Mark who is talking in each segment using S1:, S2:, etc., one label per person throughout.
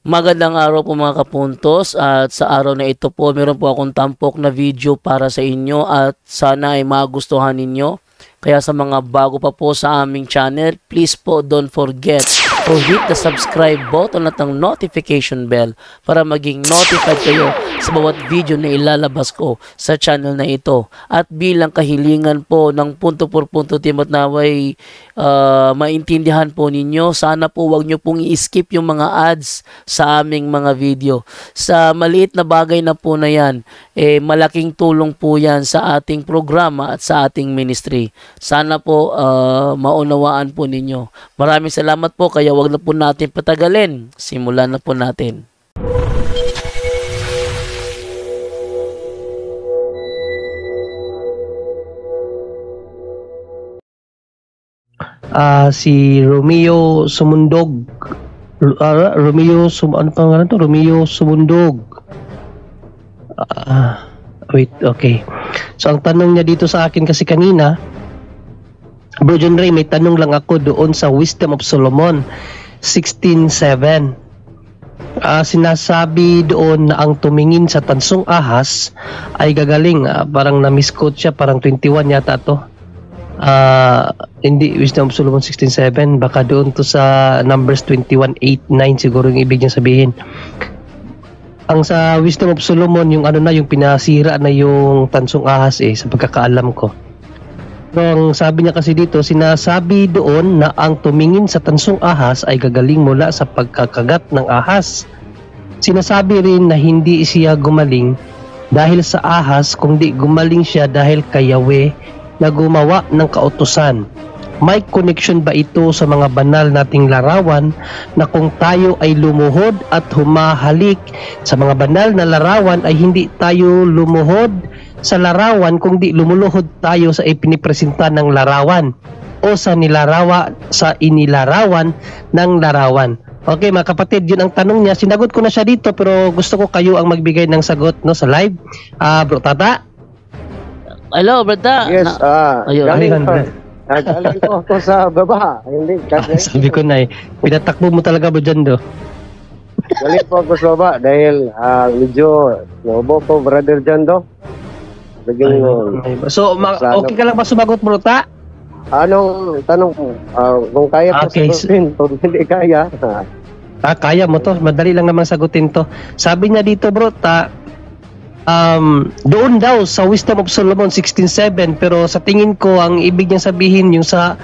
S1: Magandang araw po mga kapuntos, at sa araw na ito po meron po akong tampok na video para sa inyo at sana ay magustuhan ninyo. Kaya sa mga bago pa po sa aming channel, please po don't forget to hit the subscribe button at ang notification bell para maging notified kayo sa bawat video na ilalabas ko sa channel na ito. At bilang kahilingan po ng punto por punto team at naway maintindihan po ninyo, sana po wag nyo pong i-skip yung mga ads sa aming mga video. Sa maliit na bagay na po na yan, malaking tulong po yan sa ating programa at sa ating ministry. Sana po maunawaan po ninyo. Maraming salamat po, kaya wag na po natin patagalin. Simulan na po natin.
S2: Si Romeo Sumundog. Ano pangalan to? Romeo Sumundog. Wait, okay. So ang tanong niya dito sa akin kasi kanina, Bro John Ray, may tanong lang ako doon sa Wisdom of Solomon 16:7. Sinasabi doon na ang tumingin sa tansong ahas ay gagaling. Parang na-misquote siya, parang 21 yata to. Hindi Wisdom of Solomon 16:7, baka doon to sa Numbers 21:8-9 siguro yung ibig niya sabihin. Ang sa Wisdom of Solomon, yung ano na, yung pinasira na yung tansong ahas sa pagkakaalam ko. Pero ang sabi niya kasi dito, sinasabi doon na ang tumingin sa tansong ahas ay gagaling mula sa pagkakagat ng ahas. Sinasabi rin na hindi siya gumaling dahil sa ahas, kundi gumaling siya dahil kay Yahweh na gumawa ng kautusan. May connection ba ito sa mga banal nating larawan na kung tayo ay lumuhod at humahalik sa mga banal na larawan ay hindi tayo lumuhod sa larawan kundi lumuluhod tayo sa ipinipresenta ng larawan o sa inilarawan ng larawan? Okay mga kapatid, yun ang tanong niya. Sinagot ko na siya dito pero gusto ko kayo ang magbigay ng sagot sa live. Bro Tata?
S1: Hello, brother.
S3: Yes, galing ko to sa baba. Hindi,
S2: sabi ko na pinatakbo mo talaga ba dyan do?
S3: Galing po ako sa baba dahil medyo naubo ko, brother dyan do.
S2: So, okay ka lang ba sumagot, bro ta?
S3: Anong tanong mo? Kung kaya ko sagutin, kung hindi kaya.
S2: Kaya mo to. Madali lang naman sagutin to. Sabi niya dito, bro ta, doon daw sa Wisdom of Solomon 16:7, pero sa tingin ko ang ibig niya sabihin yung sa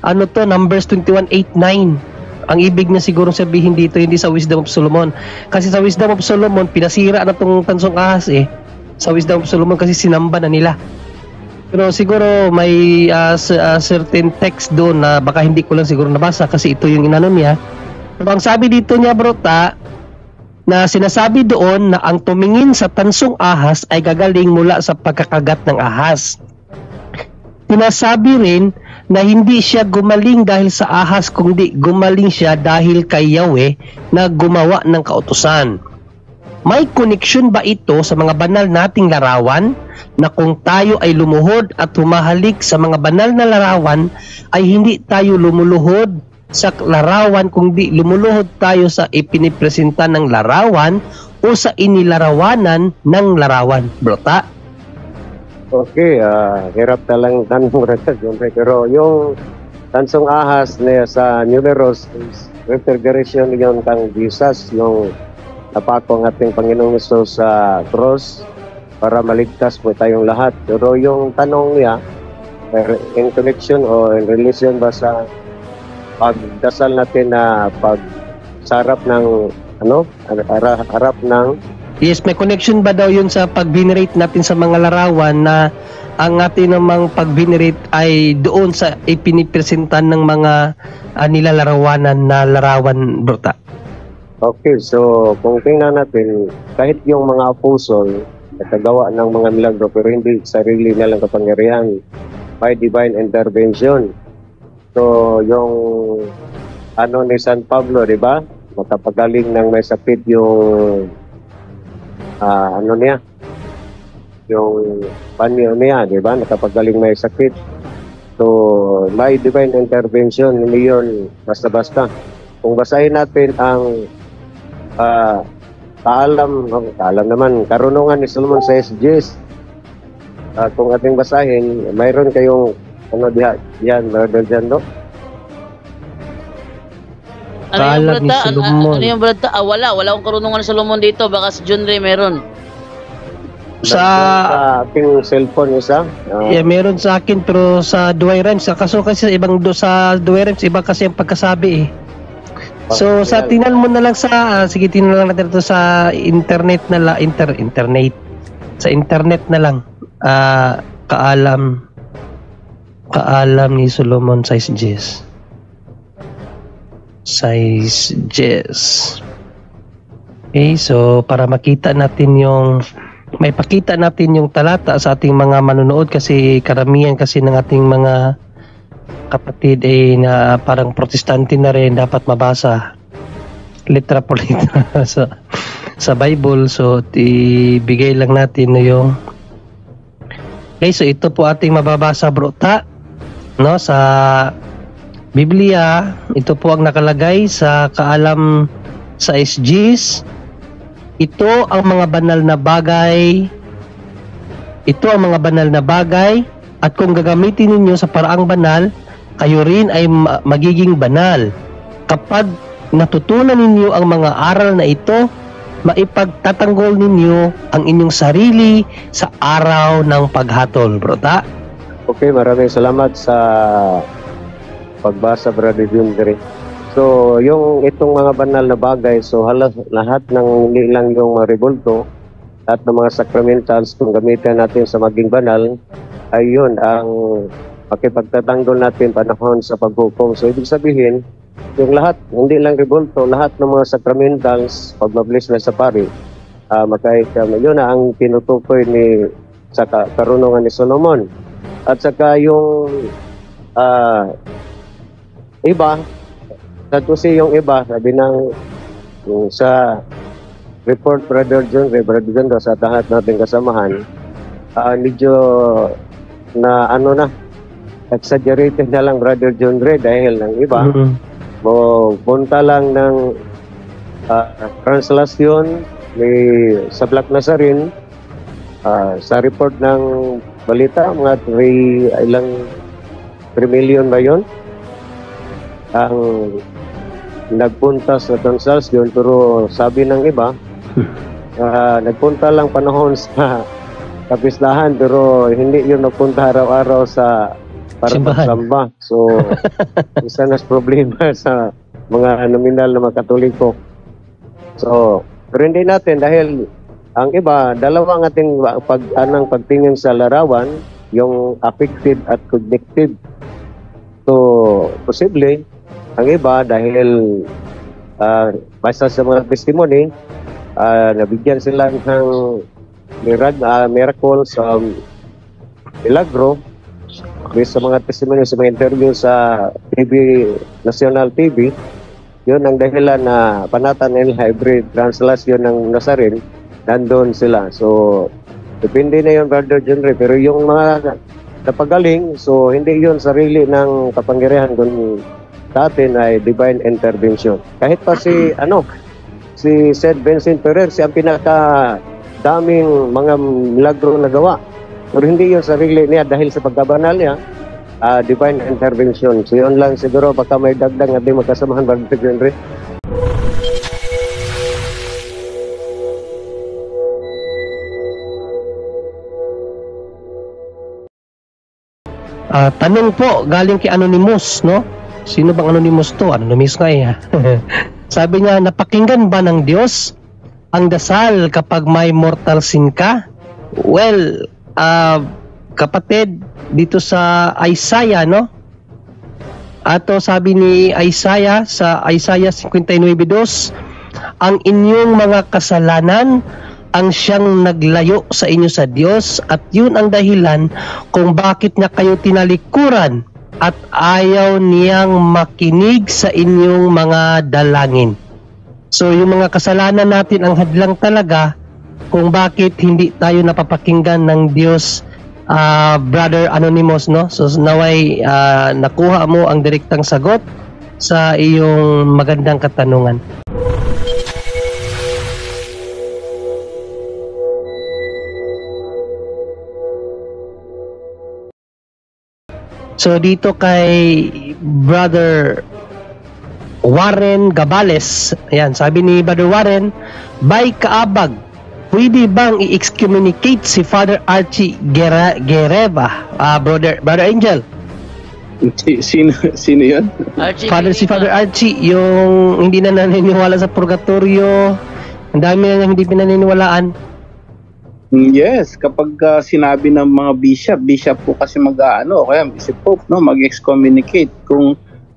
S2: Numbers 21:8-9. Ang ibig niya siguro sabihin dito hindi sa Wisdom of Solomon, kasi sa Wisdom of Solomon pinasira na tong tansong ahas sa Wisdom of Solomon kasi sinamba na nila. Pero siguro may certain text doon na baka hindi ko lang siguro nabasa kasi ito yung inano niya. Pero ang sabi dito niya, bro ta, na sinasabi doon na ang tumingin sa tansong ahas ay gagaling mula sa pagkakagat ng ahas. Sinasabi rin na hindi siya gumaling dahil sa ahas kundi gumaling siya dahil kay Yahweh na gumawa ng kautusan. May connection ba ito sa mga banal nating larawan na kung tayo ay lumuhod at humahalik sa mga banal na larawan ay hindi tayo lumuluhod sa larawan kundi lumuluhod tayo sa ipinipresenta ng larawan o sa inilarawanan ng larawan, bro ta?
S3: Okay, hirap talang tanong pero yung tansong ahas niya sa numerous refrigeration yung kang Jesus yung napako ng ating Panginoong Hesus sa cross para maligtas po tayong lahat. Pero yung tanong niya in connection o in relation ba sa pagdasal natin na pagsarap ng harap ng
S2: yes, may connection ba daw yun sa pag-venerate natin sa mga larawan na ang atin namang pag-venerate ay doon sa ipinipresentan ng mga nilalarawanan na larawan, brota?
S3: Okay, so kung tingnan natin, kahit yung mga apostol nakagawa ng mga milagro pero hindi sarili nilang kapangyarihan, by divine intervention. So yung ni San Pablo, di ba? Makapagaling ng may sakit yung yung panyo niya, di ba? Nakapagaling may sakit. So, may divine intervention, hindi yun basta-basta. Kung basahin natin ang Kaalam naman, karunungan ni Solomon sa SGS. Kung ating basahin, mayroon kayong diyan, Brother Jan, no?
S2: Kaalam ni Solomon.
S1: Ano yung brata? Wala akong karunungan ni Solomon dito. Baka si John Ray meron.
S2: Sa
S3: ating cellphone isa.
S2: yeah, meron sa akin pero sa Duay Rhymes. Kaso kasi sa Duay Rhymes, iba kasi ang pagkasabi eh. So sa tingnan mo na lang sige tingnan lang natin ito sa internet na lang, internet. Sa internet na lang. Kaalam ni Solomon size Jess. Okay, so para makita natin may pakita natin yung talata sa ating mga manonood kasi karamihan kasi ng ating mga kapatid ay na parang protestante na rin dapat mabasa litra po litra sa Bible. So ibigay lang natin yung okay, so ito po ating mababasa brota no sa Biblia. Ito po ang nakalagay sa kaalam sa SGs. Ito ang mga banal na bagay. At kung gagamitin ninyo sa paraang banal, kayo rin ay magiging banal. Kapag natutunan ninyo ang mga aral na ito, maipagtatanggol ninyo ang inyong sarili sa araw ng paghatol. Brota?
S3: Okay, maraming salamat sa pagbasa, Brother Jundre. So, yung itong mga banal na bagay, so lahat ng hindi lang yung mga rebulto, lahat ng mga sacramentals, kung gamitin natin sa maging banal, ay yun ang makipagtatanggol natin panahon sa paghukom. So, ibig sabihin, yung lahat, hindi lang rebulto, lahat ng mga sacramentals, pag mablis na sa pari, yun na ang tinutukoy sa karunungan ni Solomon. At saka yung iba, kasi yung iba, sabi sa report, Brother John, sa lahat natin kasamahan, medyo na exaggerated na lang, Brother John Ray, dahil ng iba, punta lang ng translasyon sa Black Nazarene, sa report ng balita, mga 3 million ba yun? Ang nagpunta sa translasyon, pero sabi ng iba, nagpunta lang panahon sa kapistahan, pero hindi yun nagpunta araw-araw para magsamba. So, isa na problema sa mga nominal na mga Katoliko. So, pero hindi natin dahil ang iba, dalawang ating pagtingin sa larawan, yung affective at cognitive. So, posible, ang iba dahil basta sa mga testimony, nabigyan sila ng miracle sa milagro based sa mga testimony, sa mga interview sa National TV. Yun ang dahilan na panatan ng hybrid translation ng Nazarene, nandun sila. So, depende na yun, Brother John Ray. Pero yung mga napagaling, so hindi yun sarili ng kapangyarihan kung sa atin ay divine intervention. Kahit pa si St. Vincent Ferrer, siya ang pinaka-daming mga milagro na gawa. Pero hindi yun sarili niya dahil sa pagkabanal niya, divine intervention. So yun lang siguro, baka may dagdag at di magkasamahan, Brother Henry.
S2: Tanong po, galing kay Anonymous, no? Sino bang Anonymous to? Anonymous nga eh. Sabi niya, napakinggan ba ng Diyos ang dasal kapag may mortal sin ka? Well, kapatid, dito sa Isaiah, no? Ato sabi ni Isaiah sa Isaiah 59:2, ang inyong mga kasalanan ang siyang naglayo sa inyo sa Diyos, at yun ang dahilan kung bakit niya kayo tinalikuran at ayaw niyang makinig sa inyong mga dalangin. So yung mga kasalanan natin ang hadlang talaga kung bakit hindi tayo napapakinggan ng Diyos, Brother Anonymous, no? So naway nakuha mo ang direktang sagot sa iyong magandang katanungan. So dito kay Brother Warren Gabales, ayan, sabi ni Brother Warren, by kaabag, pwede bang i-excommunicate si Father Archie Guerreva? Brother Angel.
S4: Sino yun?
S2: Father Archie, yung hindi na naniniwala sa purgatorio, ang dami na hindi pinaniniwalaan.
S4: Yes, kapag sinabi ng mga bishop po kasi mag-aano, kaya si Pope, no, mag-excommunicate. Kung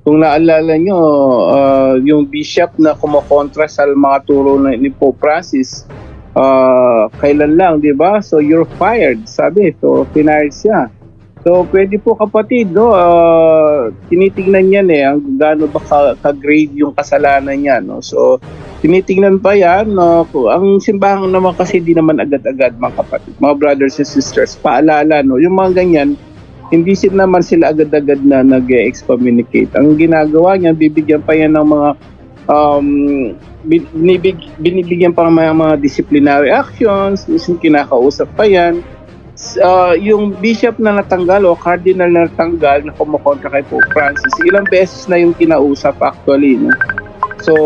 S4: naalala nyo, yung bishop na kumokontra sa mga turo ni Pope Francis, kailan lang, di ba? So, you're fired, sabi. So, fired siya. So, pwede po kapatid, no, tinitingnan yan ang gaano ba ka-grave yung kasalanan niya, no? So, tinitingnan pa yan, no? Ang simbahan naman kasi di naman agad-agad, mga kapatid, mga brothers and sisters, paalala, no? Yung mga ganyan, hindi naman sila agad-agad na nag-excommunicate. Ang ginagawa niya, bibigyan pa yan ng mga binibigyan pa ng mga disciplinary actions, minsan kinakausap pa yan. Yung bishop na natanggal o cardinal na natanggal na kumukontra kay Pope Francis, ilang beses na yung kinausap actually, no? So,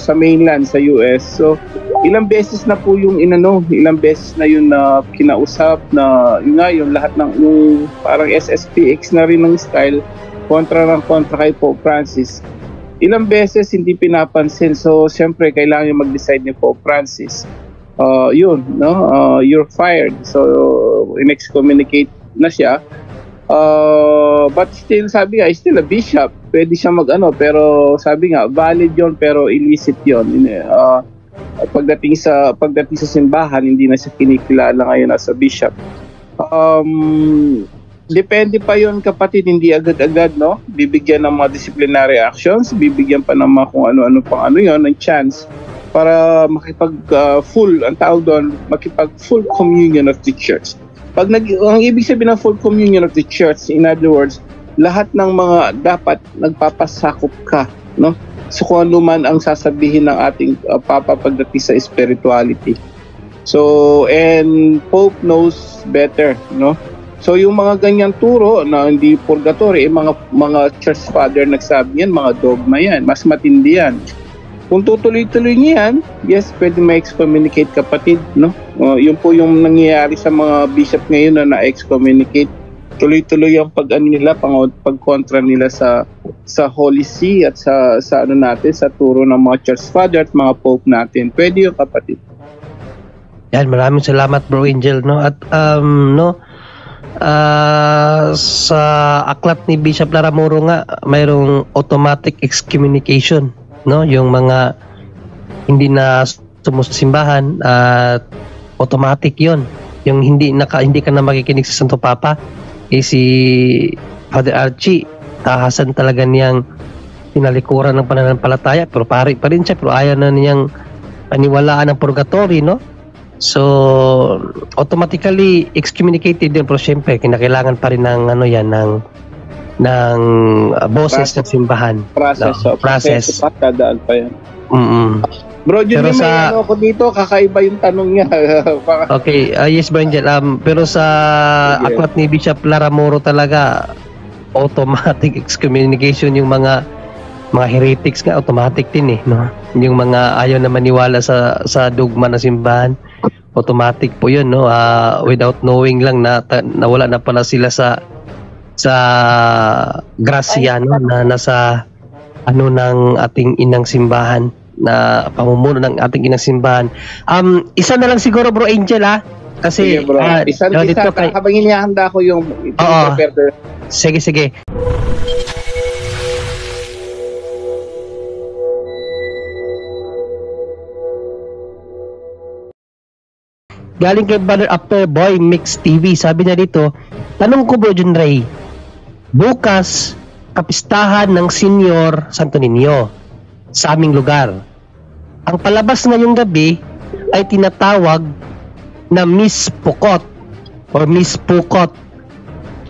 S4: sa mainland, sa US. So, ilang beses na po yung ilang beses na yun na kinausap na yung lahat ng yung parang SSPX na rin ng style kontra kay Pope Francis. Ilang beses hindi pinapansin. So, siyempre, kailangan yung mag-decide ni Pope Francis. You're fired. So, in-excommunicate na siya. But still, sabi nga, still a bishop. Pwede siya pero sabi nga, valid yon pero illicit yon. Pagdating sa simbahan, hindi na siya kinikilala ngayon as a bishop. Depende pa yon kapatid, hindi agad-agad, no? Bibigyan ng mga disciplinary actions, bibigyan pa ng mga kung ano-ano pang ng chance para makipag-full communion of the church. Ang ibig sabihin ng full communion of the church, in other words, lahat ng mga dapat nagpapasakop ka, no? So kung ano man ang sasabihin ng ating Papa pagdating sa spirituality. So, and Pope knows better, no? So yung mga ganyang turo na hindi purgatory, mga church father nagsabi yan, mga dogma yan, mas matindi yan. Kung tutuloy-tuloy niyan, yes, pwede ma-excommunicate kapatid, no? Yun po yung nangyayari sa mga bishop ngayon na na-excommunicate. Tuloy-tuloy ang pagkontra nila sa Holy See at sa sa turo ng mga church father at mga pope natin. Pwede yung kapatid.
S2: Yan, maraming salamat Bro Angel, no? At sa aklat ni Bishop Laramuro nga, mayroong automatic excommunication, no? Yung mga hindi na sumusimbahan at automatic 'yon. Yung hindi ka na makikinig sa Santo Papa, si Father Archie tahasan talaga niyang pinalikuran ng pananampalataya, pero pari pa rin siya, pero ayaw na niyang paniwalaan ng purgatory, no? So automatically excommunicated din, pero syempre kinakailangan pa rin ng ng boses ng simbahan. Process.
S4: Dadaan pa yan. Bro, yun
S2: pero
S4: may ako dito, kakaiba yung tanong niya.
S2: Okay, yes Bro Angel, pero sa aklat ni Bishop Laramuro talaga, automatic excommunication yung mga heretics nga, automatic din no? Yung mga ayaw na maniwala sa dogma ng simbahan, automatic po yun, no? Without knowing lang na nawala na pala sila sa grasya, no? Na nasa ng ating inang simbahan, na pamumuno ng ating inang simbahan. Isa na lang siguro Bro Angel, kasi
S4: bro. Isa habang inihahanda ko yung
S2: sige. Galing kay Brother After Boy Mix TV, sabi niya dito, tanong ko Bro John Ray, bukas kapistahan ng Senior Santo Niño sa aming lugar. Ang palabas ngayong gabi ay tinatawag na Miss Pukot or Miss Pukot.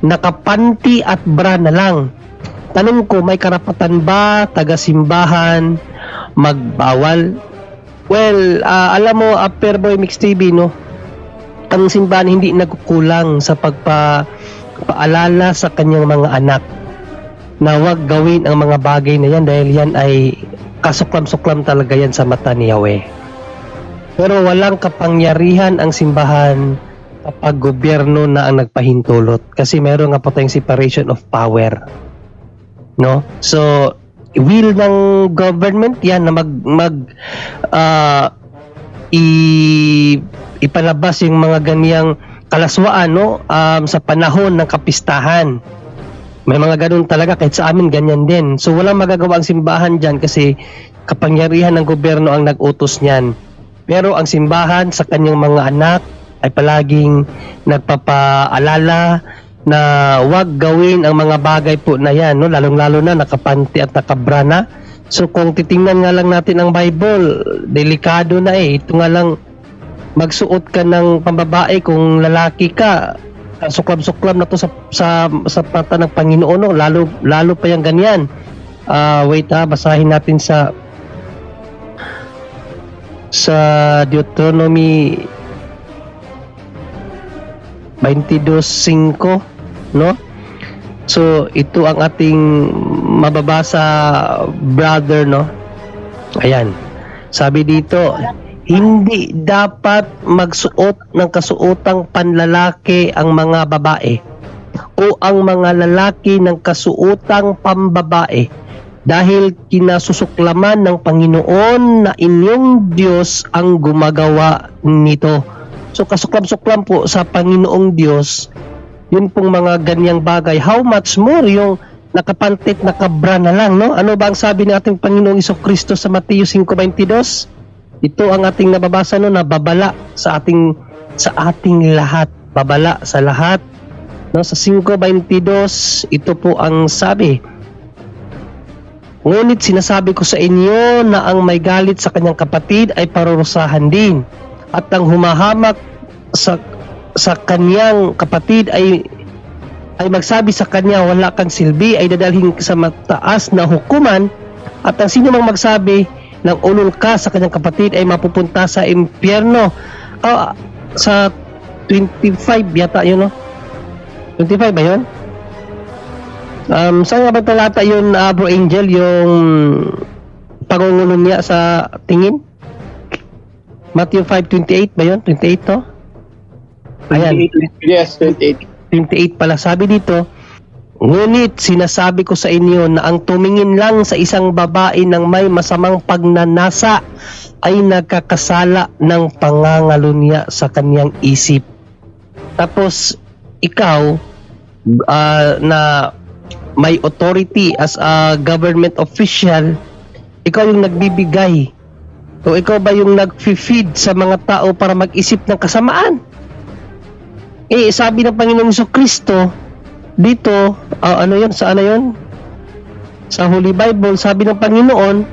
S2: Nakapanti at bra na lang. Tanong ko, may karapatan ba taga-simbahan magbawal? Well, alam mo, Upper Boy Mix TV, no? Ang simbahan hindi nagkukulang sa paalala sa kanyang mga anak na huwag gawin ang mga bagay na yan dahil yan ay kasuklam-suklam talaga yan sa mata ni Yahweh. Pero walang kapangyarihan ang simbahan kapag gobyerno na ang nagpahintulot, kasi meron nga po tayong separation of power, no? So will ng government yan na ipalabas yung mga ganyang kalaswaan, no? Sa panahon ng kapistahan. May mga ganun talaga, kahit sa amin ganyan din. So walang magagawa ang simbahan dyan kasi kapangyarihan ng gobyerno ang nag-utos niyan. Pero ang simbahan sa kanyang mga anak ay palaging nagpapaalala na huwag gawin ang mga bagay po na yan, no? Lalong-lalo na nakapanti at nakabrana. So kung titingnan nga lang natin ang Bible, delikado na eh. Ito nga lang, magsuot ka ng pambabae kung lalaki ka, suklab-suklab na to sa mata ng Panginoon, no? Lalo pa yung ganyan. Wait basahin natin sa Deuteronomy 22:5, no? So ito ang ating mababasa, brother, no? Ayan, sabi dito, hindi dapat magsuot ng kasuotang panlalaki ang mga babae o ang mga lalaki ng kasuotang pambabae, dahil kinasusuklaman ng Panginoon na inyong Diyos ang gumagawa nito. So kasuklam-suklam po sa Panginoong Diyos yun pong mga ganyang bagay. How much more yung nakapantit, nakabra na lang, no? Ano ba ang sabi ng ating Panginoong Jesucristo sa Mateo 5:22? Ito ang ating nababasa, no, na babala sa ating lahat, babala sa lahat, no? Sa 5:22 ito po ang sabi, ngunit sinasabi ko sa inyo na ang may galit sa kanyang kapatid ay parurusahan din, at ang humahamak sa kanyang kapatid ay magsabi sa kanya, wala kang silbi, ay dadalhin sa mataas na hukuman, at ang sino mang magsabi ng ulol ka sa kanyang kapatid ay mapupunta sa impyerno. Sa 25 yata yun, no? 25 ba yun? Saan nga ba talata yun, Bro Angel, yung pangungulo niya sa tingin? Matthew 5:28 ba yun? 28 to? Ayan.
S4: Yes, 28.
S2: 28 pala. Sabi dito, ngunit sinasabi ko sa inyo na ang tumingin lang sa isang babae ng may masamang pagnanasa ay nagkakasala ng pangangalunya sa kanyang isip. Tapos ikaw na may authority as a government official, ikaw yung nagbibigay, o ikaw ba yung nag-feed sa mga tao para mag-isip ng kasamaan? Sabi ng Panginoong Jesucristo dito, ano yun? Sa Holy Bible, sabi ng Panginoon,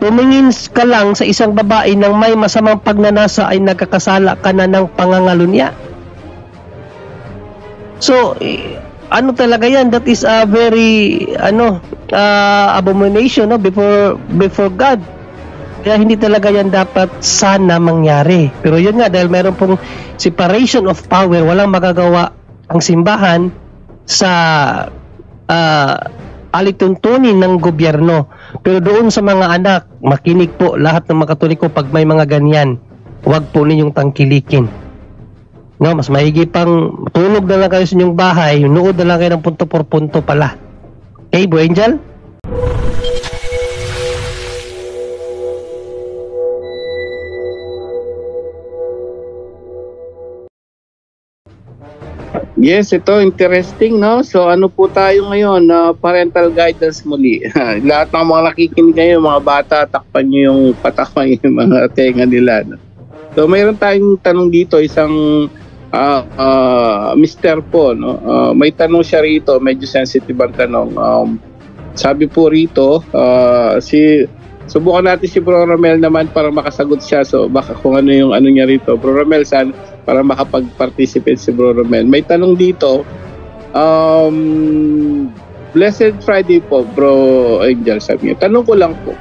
S2: tumingin ka lang sa isang babae ng may masamang pagnanasa ay nagkakasala ka na ng pangangalunya. So, ano talaga yan? That is a very, abomination, no? Before God. Kaya hindi talaga yan dapat sana mangyari. Pero yun nga, dahil meron pong separation of power, walang magagawa ang simbahan sa alituntunin ng gobyerno. Pero doon sa mga anak, makinig po lahat ng mga Katoliko pag may mga ganyan. Huwag po ninyong tangkilikin. No, mas maigi pang tulog na lang kayo sa inyong bahay, nuod na lang kayo ng punto por punto pala. Okay, Bro Angel?
S4: Yes, ito interesting, no? So ano po tayo ngayon, parental guidance muli. Lahat ng mga nakikinig ngayon, mga bata, takpan nyo yung patakpan yung mga tenga nila, no? So mayroon tayong tanong dito, isang Mr. po, no? May tanong siya rito, medyo sensitive ang tanong. Sabi po rito, subukan natin si Bro Romel naman para makasagot siya. So baka kung ano yung ano niya rito. Bro Romel, para makapag-participate si Bro Romel. May tanong dito, Blessed Friday po, Bro Angel, sabi niya. Tanong ko lang po,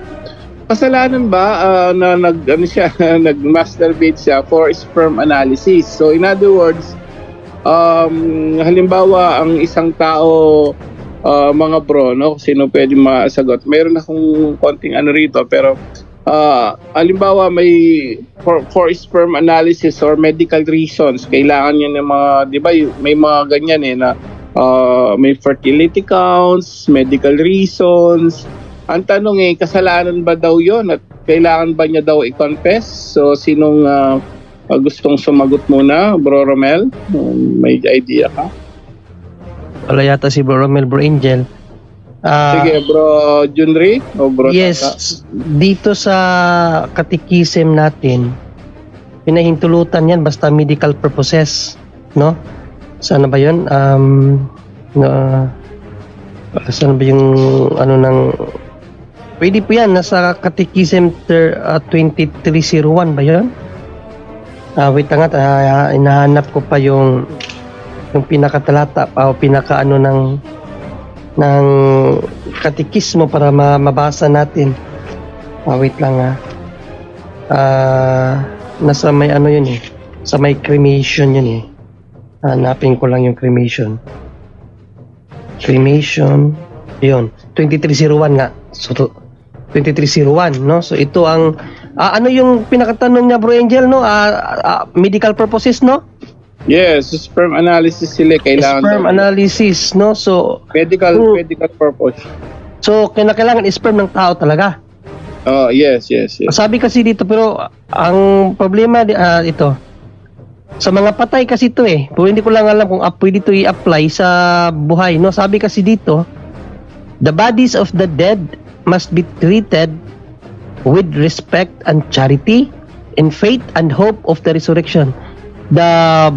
S4: kasalanan ba na nag-masturbate siya for sperm analysis? So in other words, halimbawa ang isang tao, mga bro, no, sino pwede masagot? Mayroon akong konting ano rito, pero halimbawa may for sperm analysis or medical reasons, kailangan niya ng mga, di ba, may mga ganyan na may fertility counts, medical reasons. Ang tanong kasalanan ba daw yon at kailangan ba niya daw i-confess? So sinong gustong sumagot muna? Bro Romel, may idea ka?
S2: Wala yata si Bro Romel, Bro Angel.
S4: Sige, Bro Junri o Bro
S2: Yes,
S4: Taka?
S2: dito sa katikism natin, pinahintulutan yan basta medical purposes, no? Sana ba yun? Sana ba yung ano ng... Pwede po yan, nasa katikism 2301 ba yun? Wait nga, inahanap ko pa yung pinakatalata o pinaka ano ng katikismo para mabasa natin. Wait lang nasa may ano yun sa may cremation yun hanapin ko lang yung cremation yun 2301 nga. So 2301, no? So ito ang ano yung pinakatanong niya, Bro Angel, no? Medical purposes, no?
S4: Yes, sperm analysis sila kailangan.
S2: Sperm analysis, no? So
S4: medical purpose.
S2: So kailangan sperm ng tao talaga.
S4: Oh, yes.
S2: Sabi kasi dito, pero ang problema ito. Sa mga patay kasi ito pero hindi ko lang alam kung pwede ito i-apply sa buhay, no? Sabi kasi dito, the bodies of the dead must be treated with respect and charity, in faith and hope of the resurrection. The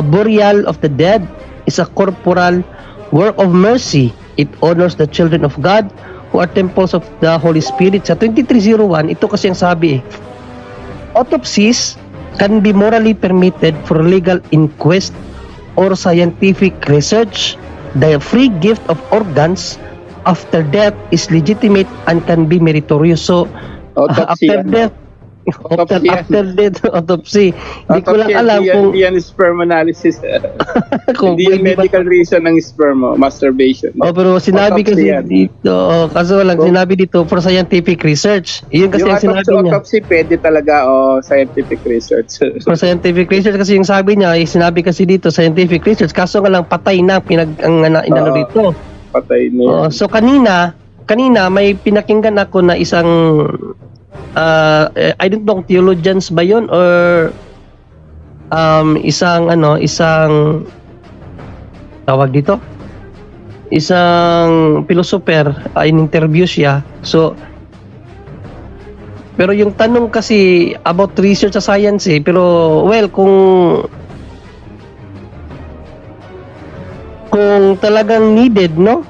S2: burial of the dead is a corporal work of mercy. It honors the children of God who are temples of the Holy Spirit. Sa 2301, ito kasi ang sabi autopsies can be morally permitted for legal inquest or scientific research. The free gift of organs after death is legitimate and can be meritorious. So, after death, autopsy. Hindi ko lang alam kung...
S4: Hindi yan sperm analysis. Hindi yan medical reason ng sperm, masturbation.
S2: Pero sinabi kasi dito, kaso lang sinabi dito for scientific research. Yun kasi ang sinabi niya.
S4: Autopsy pwede talaga scientific research.
S2: For scientific research kasi yung sabi niya, sinabi kasi dito scientific research. Kaso nga lang patay na inano dito.
S4: Patay na.
S2: So kanina may pinakinggan ako na isang I don't know theologians ba yun or isang tawag dito, isang philosopher, in-interview siya. So pero yung tanong kasi about research sa science pero well kung talagang needed, no?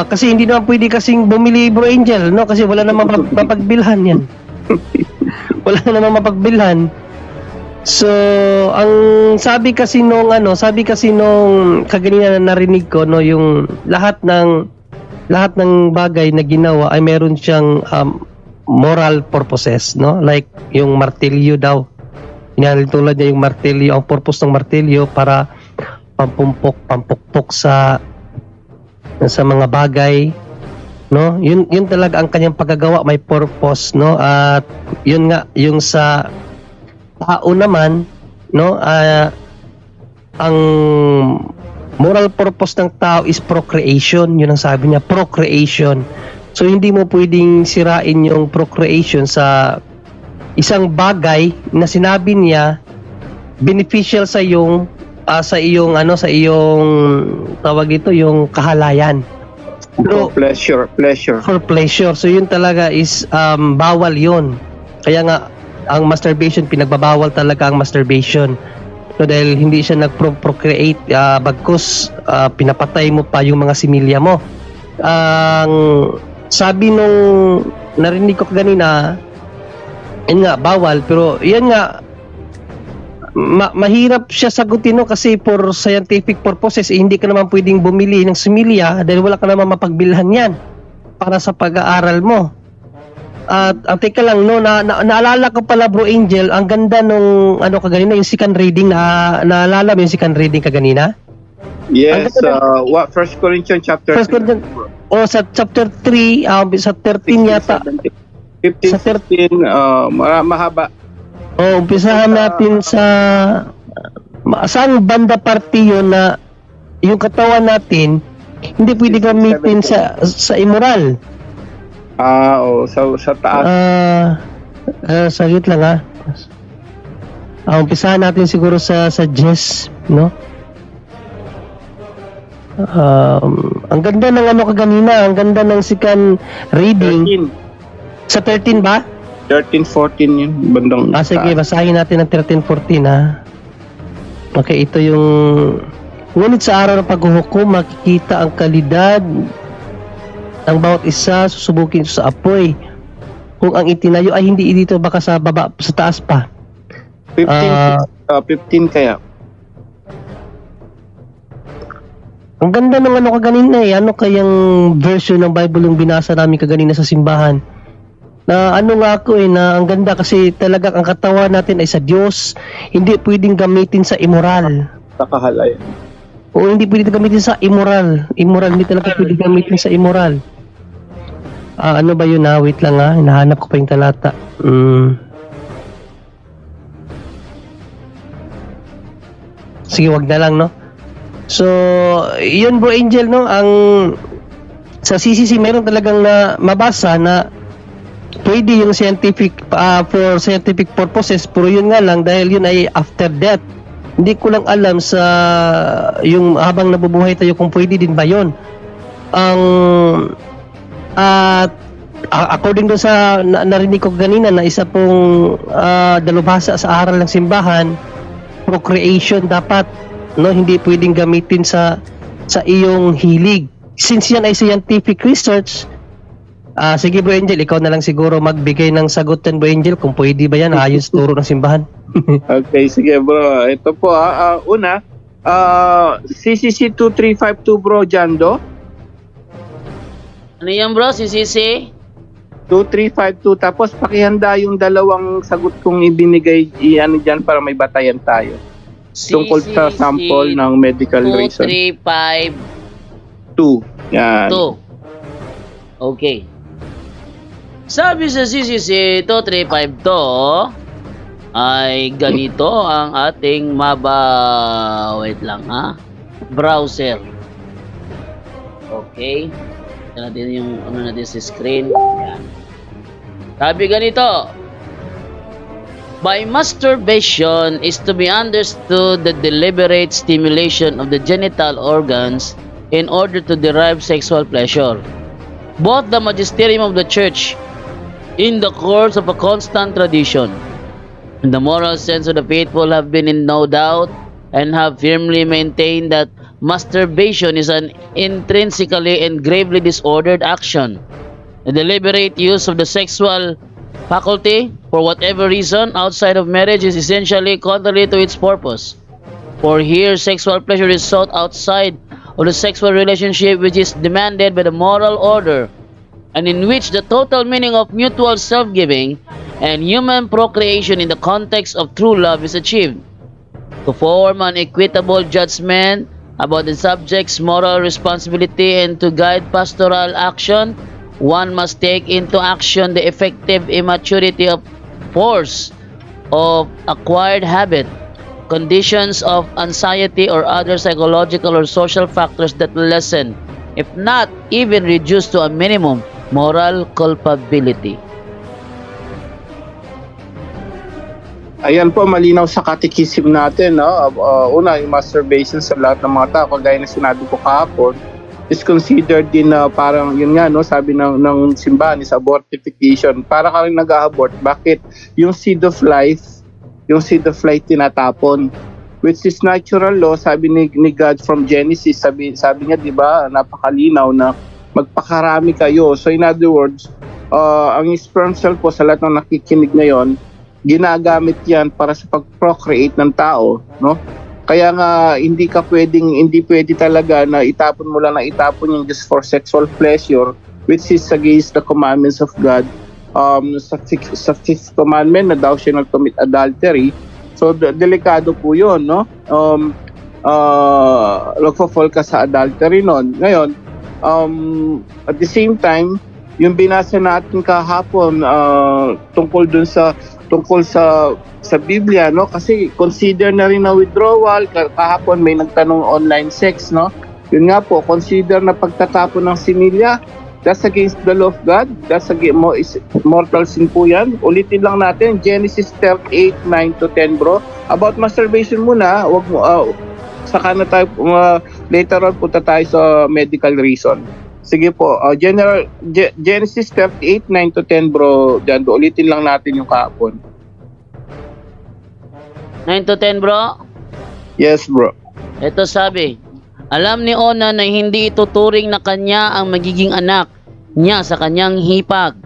S2: Kasi hindi naman pwede kasing bumili, Bro Angel, no? Kasi wala namang mapagbilhan yan. Wala namang mapagbilhan. So, ang sabi kasi nung kaganina na narinig ko, no, yung lahat ng bagay na ginawa ay meron siyang moral purposes, no? Like yung martilyo daw. Inalitulad niya yung martilyo, ang purpose ng martilyo para pampukpok sa mga bagay, no? Yun talaga ang kanyang paggagawa, may purpose, no? At yun nga yung sa tao naman, no? Ang moral purpose ng tao is procreation. Yun ang sabi niya, procreation. So hindi mo pwedeng sirain yung procreation sa isang bagay na sinabi niya beneficial sa iyong tawag dito, yung kahalayan.
S4: For pleasure.
S2: For pleasure. So yun talaga is bawal yun. Kaya nga ang masturbation, pinagbabawal talaga ang masturbation. So dahil hindi siya nag-procreate, bagkus pinapatay mo pa yung mga similya mo. Ang sabi nung narinig ko kanina, yun nga, bawal. Pero yan nga, mahirap siya sagutin, no? Kasi for scientific purposes, hindi ka naman pwedeng bumili ng similya dahil wala ka naman mapagbilhan yan para sa pag-aaral mo. At teka lang, no, naalala ko pala, Bro Angel, ang ganda nung ano kaganina, yung second reading, naalala mo yung second reading kaganina?
S4: Yes, what First Corinthians chapter 3.
S2: Sa chapter 3, sa 13 yata.
S4: 15, 16, mahaba.
S2: Umpisahan natin saan banda parte yun na yung katawan natin hindi pwede gamitin sa immoral.
S4: Sa taas.
S2: Saglit lang umpisahan natin siguro sa Jess, no? Ang ganda ng ano kaganina, ang ganda ng second reading.
S4: 13.
S2: Sa 13 ba?
S4: 13, 14 yun, bandang
S2: sige, basahin natin ng 13, 14 Okay, ito yung ngunit sa araw ng paghuhukom, makikita ang kalidad ng bawat isa, susubukin sa apoy. Kung ang itinayo ay hindi dito, baka sa baba, sa taas pa.
S4: 15 kaya.
S2: Ang ganda ng ano kaganina ano kayang version ng Bible yung binasa namin kaganina sa simbahan. Na ano nga ako na ang ganda kasi talagang ang katawan natin ay sa Diyos, hindi pwedeng gamitin sa immoral.
S4: Nakahalay.
S2: O hindi pwedeng gamitin sa immoral. Immoral, hindi talaga pwedeng gamitin sa immoral. Ano ba yun wait lang hinahanap ko pa yung talata. Sige, wag na lang, no? So, yun Bro Angel, no? Ang sa CCC meron talagang na mabasa na pwede yung scientific for scientific purposes, pero yun nga lang dahil yun ay after death. Hindi ko lang alam sa yung habang nabubuhay tayo kung pwede din ba yun. Ang according do sa narinig ko kanina na isa pong dalubhasa sa aral ng simbahan, procreation dapat, no, hindi pwedeng gamitin sa iyong hilig. Since yan ay scientific research, sige Bro Angel, ikaw na lang siguro magbigay ng sagutan Bro Angel kung pwede ba yan, ayos turo ng simbahan.
S4: Okay, sige bro. Ito po, una, CCC 2352 Bro Jando.
S1: Ano yan bro, CCC?
S4: 2352, tapos pakihanda yung dalawang sagot kong ibinigay dyan para may batayan tayo. Tungkol sa sample ng medical reason.
S1: 2352.
S4: Yan.
S1: Okay. Sabi sa CCC 2352 ay ganito ang ating wait lang browser. Okay. Ito natin yung natin sa screen. Yan. Sabi ganito: by masturbation is to be understood the deliberate stimulation of the genital organs in order to derive sexual pleasure. Both the magisterium of the Church, in the course of a constant tradition, and the moral sense of the faithful have been in no doubt and have firmly maintained that masturbation is an intrinsically and gravely disordered action. The deliberate use of the sexual faculty for whatever reason outside of marriage is essentially contrary to its purpose. For here, sexual pleasure is sought outside of the sexual relationship which is demanded by the moral order, and in which the total meaning of mutual self-giving and human procreation in the context of true love is achieved. To form an equitable judgment about the subject's moral responsibility and to guide pastoral action, one must take into action the effective immaturity of force of acquired habit, conditions of anxiety or other psychological or social factors that lessen, if not even reduce to a minimum, moral culpability.
S4: Ayan po, malinaw sa catechism natin, no? Una, yung masturbation sa lahat ng mga tao, kagaya na sinabi ko kahapon, is considered din parang, yun nga, no? Sabi ng simbahan is abortification. Para ka rin nag-abort. Bakit? Yung seed of life tinatapon. Which is natural law, sabi ni God from Genesis, sabi niya, di ba, napakalinaw na magpakarami kayo. So in other words, ang sperm cell po sa lahat ng nakikinig ngayon, ginagamit yan para sa pag-procreate ng tao, no? Kaya nga hindi pwede talaga na itapon mo lang na itapon yung just for sexual pleasure, which is against the commandments of God. sa fifth commandment na thou shalt not commit adultery. So delikado po 'yon, no? Nagfo-fall ka sa adultery noon. Ngayon, at the same time, yung binasa natin kahapon tungkol sa Biblia, no? Kasi consider na rin na withdrawal. Kahapon may nagtanong online sex, no? Yun nga po, consider na pagtatapon ng similya. That's against the law of God. That's against mortal sin po yan. Ulitin lang natin, Genesis 38, 9 to 10, bro. About masturbation muna, wag mo, saka na tayo, later on punta tayo sa medical reason. Sige po, Genesis 38, 9 to 10, bro. Diyan, ulitin lang natin yung kahapon.
S1: 9 to 10, bro?
S4: Yes, bro.
S1: Ito sabi, alam ni Onan na hindi ituturing na kanya ang magiging anak niya sa kanyang hipag.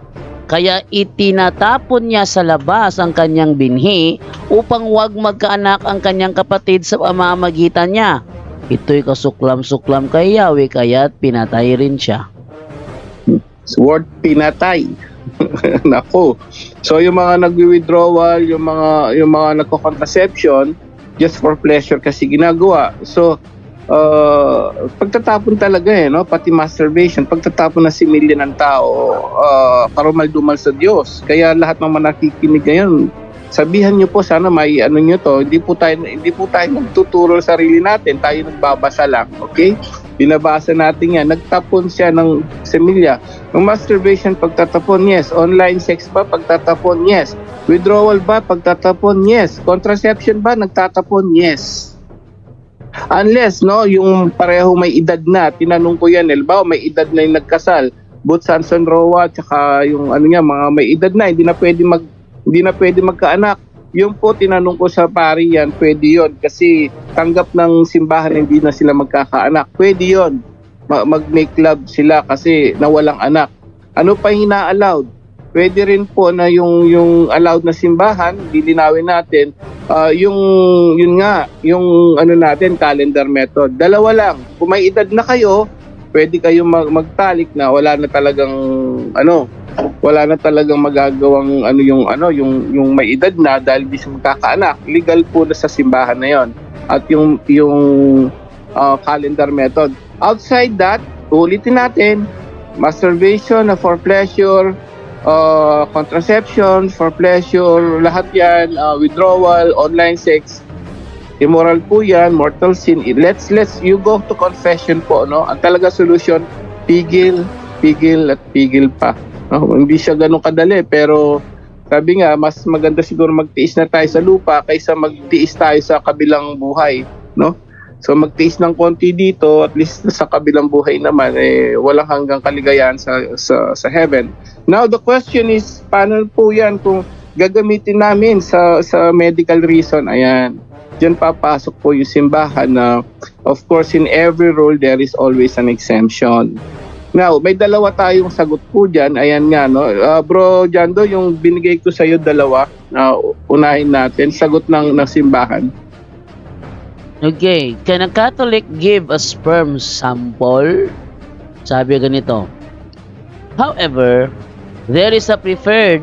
S1: Kaya itinatapon niya sa labas ang kanyang binhi upang wag magkaanak ang kanyang kapatid sa pamamagitan niya. Ito'y kasuklam-suklam kay Yahweh kaya't pinatay rin siya.
S4: Word pinatay. Nako. So yung mga nagwi-withdrawal, yung mga nagko-contraception just for pleasure kasi ginagawa. So pagtatapon talaga no, pati masturbation, pagtatapon na similya ng tao, karumal-dumal sa Diyos. Kaya lahat ng mga nakikinig ngayon, sabihan niyo po, sana may ano niyo to, hindi po tayo nagtuturo sa sarili natin, tayo nagbabasa lang, okay? Binabasa natin yan, nagtapon siya ng similya. Yung masturbation, pagtatapon, yes. Online sex ba, pagtatapon, yes. Withdrawal ba, pagtatapon, yes. Contraception ba, nagtatapon, yes. Unless, no, yung pareho may edad na, tinanong ko yan, ba, may edad na yung nagkasal, both Samson Roa, tsaka yung ano niya, mga may edad na, hindi na pwede magkaanak. Yung po, tinanong ko sa pari yan, pwede yon kasi tanggap ng simbahan, hindi na sila magkakaanak. Pwede yon mag-make love sila kasi nawalang anak. Ano pa yung ina-allowed? Pwede rin po na yung allowed na simbahan, lilinawin natin, yung ano natin, calendar method. Dalawa lang. Kung may edad na kayo, pwede kayong magtalik na wala na talagang magagawang yung may edad na dahil di siya magkakaanak. Legal po na sa simbahan na yon. At yung calendar method. Outside that, ulitin natin, masturbation na for pleasure, contraception for pleasure, lahat yan, withdrawal, online sex, immoral po yan, mortal sin. Let's you go to confession po, no? Ang talaga solution, pigil at pigil pa, no? Hindi siya ganun kadali, pero sabi nga, mas maganda siguro magtiis na tayo sa lupa kaysa magtiis tayo sa kabilang buhay, no? So magtiis ng konti dito, at least sa kabilang buhay naman, walang hanggang kaligayahan sa heaven. Now the question is, paano po yan kung gagamitin namin sa medical reason? Ayan, diyan papasok po yung simbahan na, of course, in every rule there is always an exemption. Now, may dalawa tayong sagot po dyan. Ayan nga, no? Bro Jando, yung binigay ko sa'yo dalawa, unahin natin, sagot ng simbahan.
S1: Okay, can a Catholic give a sperm sample? Sabi ganito. However, there is a preferred,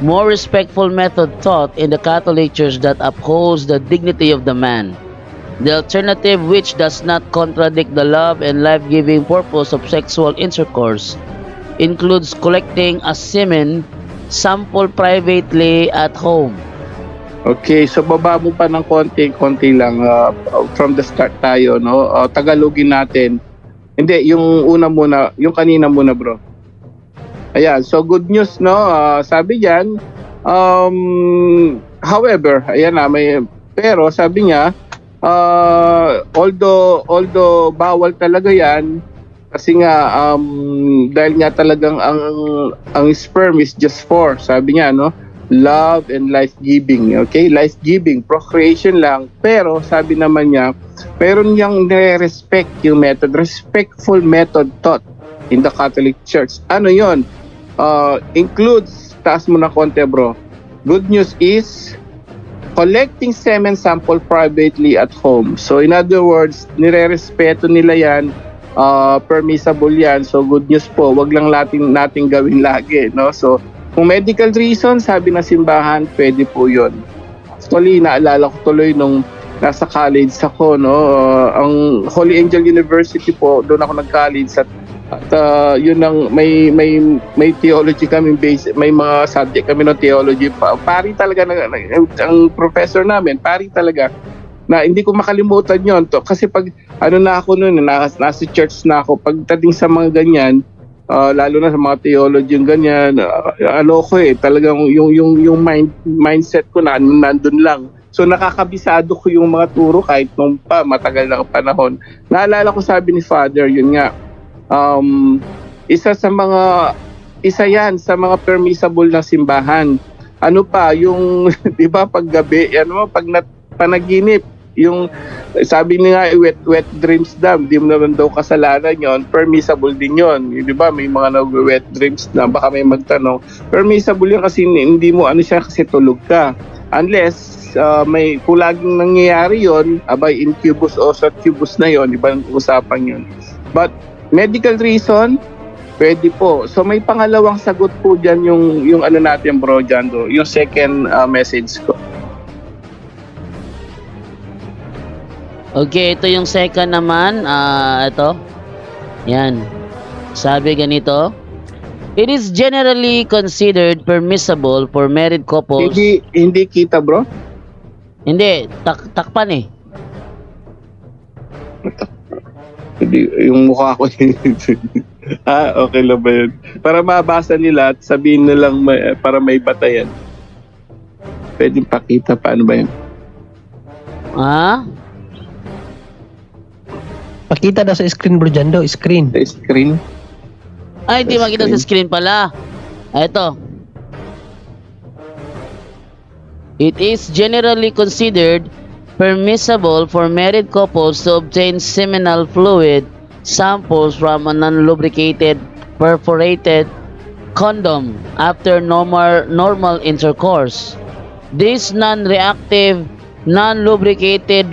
S1: more respectful method taught in the Catholic Church that upholds the dignity of the man. The alternative, which does not contradict the love and life-giving purpose of sexual intercourse, includes collecting a semen sample privately at home.
S4: Okay, so baba mo pa ng konti lang from the start tayo, no? Tagalogin natin. Hindi, yung una muna, yung kanina muna, bro. Ayan, so good news, no? Sabi diyan, however, ayan na, pero sabi niya, although bawal talaga yan, kasi nga, dahil nga talagang ang sperm is just for, sabi niya, no? Love and life-giving, okay? Life-giving, procreation lang. Pero sabi naman niya, meron niyang nire-respect yung method, respectful method taught in the Catholic Church. Ano yon? Includes, taas mo na konti, bro. Good news is, collecting semen sample privately at home. So in other words, nire-respeto nila yan, permissible yan. So good news po, wag lang nating gawin lagi, no? So Kung medical reason, sabi ng simbahan, pwede po yun. Actually, naalala ko tuloy nung nasa college ako, no? Ang Holy Angel University po, doon ako nag-college at yun ang may theology kami base, may mga subject kami ng theology pa. Pari talaga ang professor namin, pari talaga na hindi ko makalimutan yon to kasi pag ano na ako noon nasa church na ako pagdating sa mga ganyan lalo na sa mga theology yung ganyan ano ko talagang yung mindset ko na nandun lang. So nakakabisado ko yung mga turo kahit nung pa matagal na panahon. Naalala ko sabi ni Father, yun nga, isa yan sa mga permissible na simbahan. Ano pa, yung, di ba, paggabi, pag panaginip, yung, sabi niya, wet dreams daw, di mo naman daw kasalanan yon, permissible din yon. Di ba, may mga nag-wet dreams na, baka may magtanong, permissible yun kasi hindi mo, kasi tulog ka. Unless, may kung laging nangyayari yon, abay incubus o succubus na yon, ibang usapan yon. But medical reason, pwede po. So may pangalawang sagot po dyan yung ano natin, Bro Jando, yung second message ko.
S1: Okay, ito yung second naman. Ito. Yan. Sabi ganito. It is generally considered permissible for married couples.
S4: Hindi kita, bro?
S1: Hindi, takpan eh.
S4: Hindi, yung mukha ko. Okay lang ba yun? Para mabasa nila at sabihin nilang para may batayan. Pwedeng pakita, paano ba yun?
S2: Pakita daw sa screen, Bro Jando, screen.
S4: Sa screen?
S1: Ay, hindi makita sa screen pala. Ito. It is generally considered permissible for married couples to obtain seminal fluid samples from a non-lubricated perforated condom after normal intercourse. This non-reactive, non-lubricated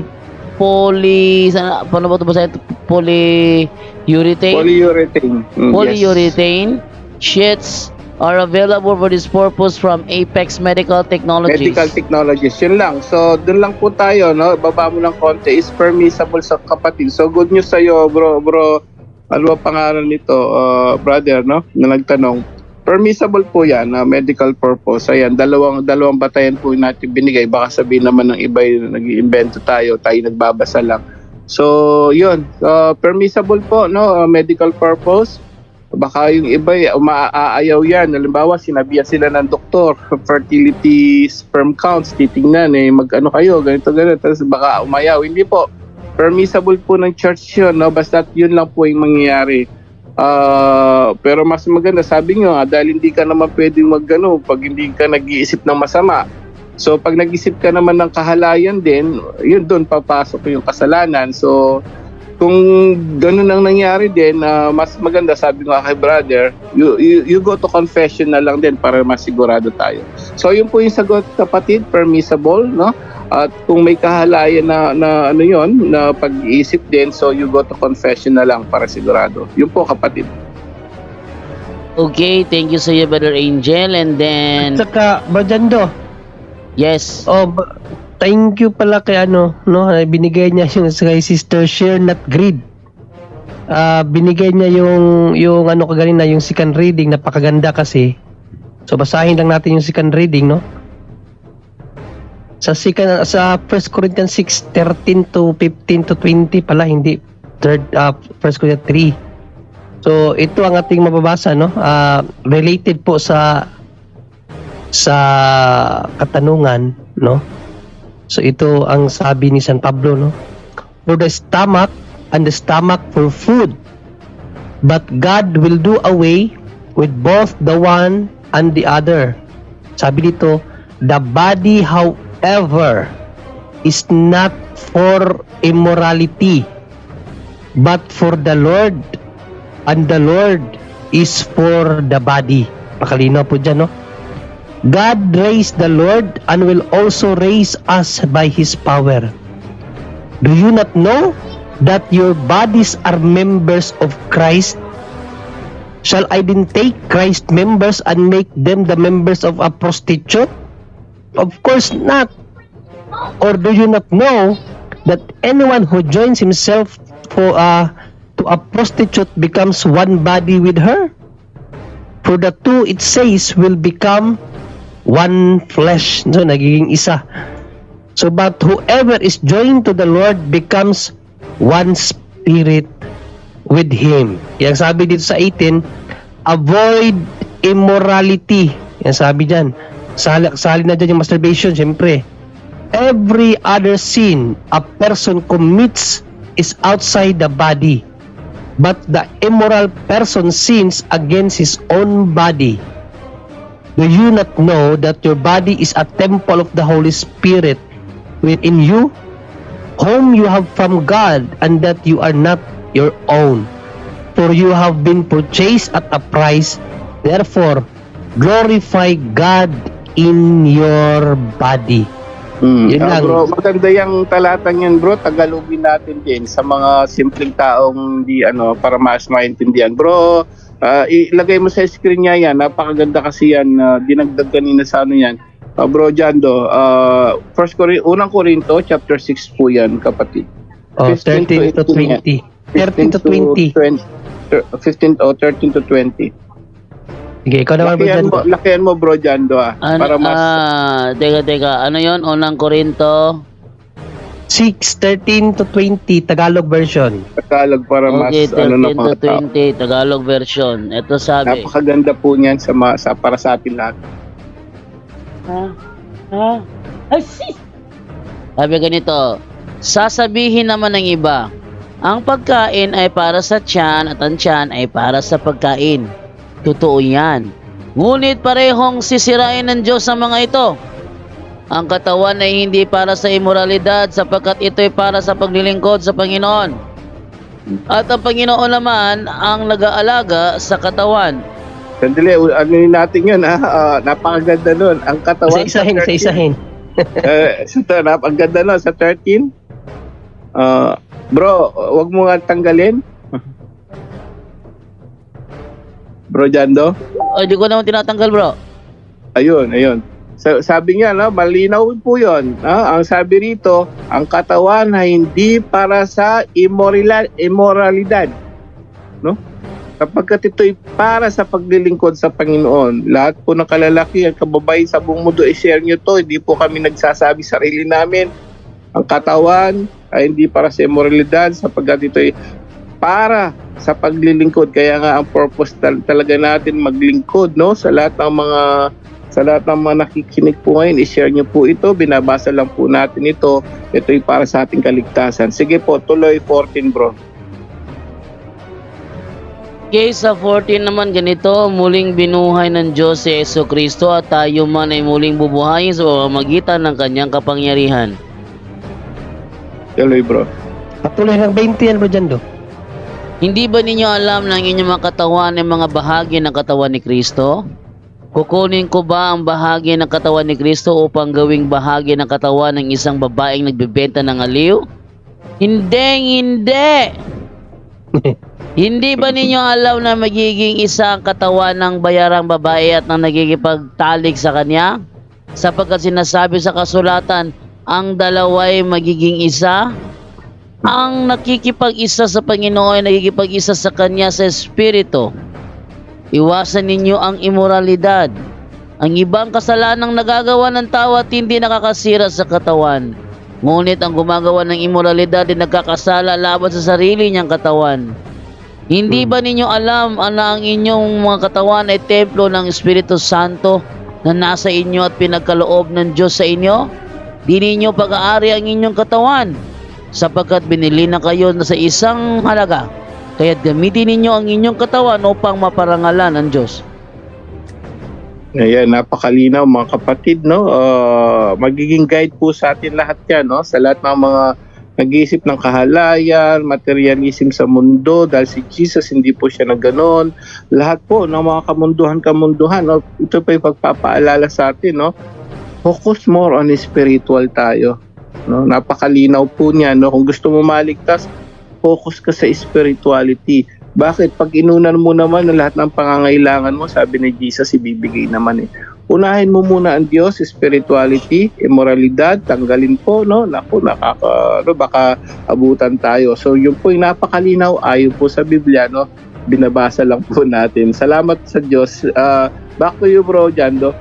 S1: polyurethane sheets are available for this purpose from Apex Medical Technologies.
S4: Medical Technologies, yun lang. So, dun lang po tayo, no? Baba mo lang konti, is permissible sa kapatid. So, good news sa'yo, bro. Ano ba pangalan nito, brother, no? Na nagtanong. Permissible po yan, medical purpose. Ayan, dalawang batayan po natin binigay. Baka sabihin naman ng iba yung nag-iimbento tayo nagbabasa lang. So, yun. Permissible po, no? Medical purpose. Baka yung iba umaayaw yan. Halimbawa, sinabihan sila ng doktor, fertility sperm counts, titingnan mag-ano kayo, ganito. Tapos baka umayaw. Hindi po. Permissible po ng church yun, no? Basta yun lang po yung mangyayari. Pero mas maganda, sabi nyo, dahil hindi ka naman pwedeng mag-ano pag hindi ka nag-iisip ng masama. So, pag nag-isip ka naman ng kahalayan din, yun doon papasok yung kasalanan. So, kung ganun ang nangyari din, mas maganda, sabi ko kay brother, you go to confession na lang din para masigurado tayo. So, yun po yung sagot, kapatid, permissible, no? At kung may kahalayan na ano yon na pag-iisip din, so you go to confession na lang para sigurado. Yun po, kapatid.
S1: Okay, thank you sa iyo, Brother Angel. And then...
S2: Saka, Bro Jando.
S1: Yes.
S2: Thank you pala kay binigay niya yung kay Sister Share Not Greed. Binigay niya yung kaganina, yung second reading, napakaganda kasi. So basahin lang natin yung second reading, no? Sa 1 Corinthians 6:13 to 15 to 20 pala, hindi 1 Corinthians 3. So ito ang ating mababasa, no? Related po sa katanungan, no? So ito ang sabi ni San Pablo, no? For the stomach and the stomach for food, but God will do away with both the one and the other. Sabi dito, the body however is not for immorality, but for the Lord, and the Lord is for the body. Pakalinaw po dyan, no? God raised the Lord and will also raise us by His power. Do you not know that your bodies are members of Christ? Shall I then take Christ members and make them the members of a prostitute? Of course not. Or do you not know that anyone who joins himself to a prostitute becomes one body with her? For the two, it says, will become one flesh. So, nagiging isa. So, but whoever is joined to the Lord becomes one spirit with Him. Yang sabi dito sa 18, avoid immorality. Yang sabi dyan. Sali na dyan yung masturbation, syempre. Every other sin a person commits is outside the body, but the immoral person sins against his own body. Do you not know that your body is a temple of the Holy Spirit within you, whom you have from God, and that you are not your own? For you have been purchased at a price. Therefore, glorify God in your body. Yun lang.
S4: Bro, maganda yung talatang yan, bro. Tagalogin natin din sa mga simpleng taong di para mas maintindihan. Bro, ilagay mo sa screen niya yan. Napakaganda kasi yan. Dinagdag kanina sa yan. Bro Jando, unang Korinto, chapter 6 po yan, kapatid.
S2: 13 to 20. 13 to 20.
S4: 13 to 20.
S2: Sige, ikaw naman,
S4: lakihan mo, bro Jando, para mas...
S1: Teka. Ano yon? Unang Korinto?
S2: 6:13 to 20, Tagalog version.
S4: Tagalog para
S1: okay,
S4: mas... 13
S1: to 20, Tagalog version. Ito sabi.
S4: Napakaganda po niyan para sa atin lahat.
S1: Sabi ganito, sasabihin naman ng iba, ang pagkain ay para sa tiyan at ang tiyan ay para sa pagkain. Totoo yan. Ngunit parehong sisirain ng Diyos ang mga ito. Ang katawan ay hindi para sa imoralidad sapagkat ito ay para sa paglilingkod sa Panginoon. At ang Panginoon naman ang nag-aalaga sa katawan.
S4: Sandali, natin yun napakaganda nun. Ang katawan
S2: Isa-isahin.
S4: Ang ganda nun sa 13. Bro, wag mo nga tanggalin. Bro Jando?
S1: Hindi ko naman tinatanggal, bro.
S4: Ayun. Sabi niya, malinaw po yun. Ang sabi rito, ang katawan ay hindi para sa immoralidad. No? Kapag ito'y para sa paglilingkod sa Panginoon, lahat po ng kalalaki at kababae sa buong mundo, i-share nyo to. Hindi po kami nagsasabi sarili namin. Ang katawan ay hindi para sa immoralidad sapagkat ito'y para sa paglilingkod. Kaya nga ang purpose talaga natin maglingkod, no? Sa lahat ng mga nakikinig po ngayon, i-share nyo po ito. Binabasa lang po natin ito. Ito'y para sa ating kaligtasan. Sige po, tuloy 14, bro.
S1: Okay, sa 14 naman ganito, muling binuhay ng Diyos si Jesucristo at tayo man ay muling bubuhayin sa pamamagitan ng kanyang kapangyarihan.
S4: Tuloy, bro.
S2: Patuloy ng 20 yan, bro Jando.
S1: Hindi ba ninyo alam na ang inyong mga katawan ay mga bahagi ng katawan ni Kristo? Kukunin ko ba ang bahagi ng katawan ni Kristo upang gawing bahagi ng katawan ng isang babaeng nagbebenta ng aliw? Hindi! Hindi ba ninyo alam na magiging isa ang katawan ng bayarang babae at nang nagigipagtalik sa kanya? Sapagkat sinasabi sa kasulatan, ang dalawa'y magiging isa. Ang nakikipag-isa sa Panginoon ay nakikipag-isa sa Kanya sa Espiritu. Iwasan ninyo ang immoralidad. Ang ibang kasalanang nagagawa ng tao at hindi nakakasira sa katawan. Ngunit ang gumagawa ng immoralidad ay nagkakasala laban sa sarili niyang katawan. Hindi ba ninyo alam na ang inyong mga katawan ay templo ng Espiritu Santo na nasa inyo at pinagkaloob ng Diyos sa inyo? Di ninyo pag-aari ang inyong katawan, sapagkat binili na kayo sa isang halaga. Kaya't gamitin ninyo ang inyong katawan upang maparangalan ang Diyos.
S4: Ayan, napakalinaw mga kapatid, no? Magiging guide po sa atin lahat yan, no? Sa lahat ng mga nag-iisip ng kahalayan, materialism sa mundo, dahil si Jesus hindi po siya nagganon. Lahat po ng mga kamunduhan, no? Ito pa yung pagpapaalala sa atin, no? Focus more on spiritual tayo. No, napakalinaw po niya, no? Kung gusto mo maligtas, focus ka sa spirituality. Bakit? Pag inunan mo naman na lahat ng pangangailangan mo, sabi ni Jesus, ibibigay naman eh. Unahin mo muna ang Diyos, spirituality, immoralidad, tanggalin po, no? Naku, baka abutan tayo. So, yun po yung napakalinaw, ayon po sa Biblia, no? Binabasa lang po natin. Salamat sa Diyos. Back to you, bro, Jando.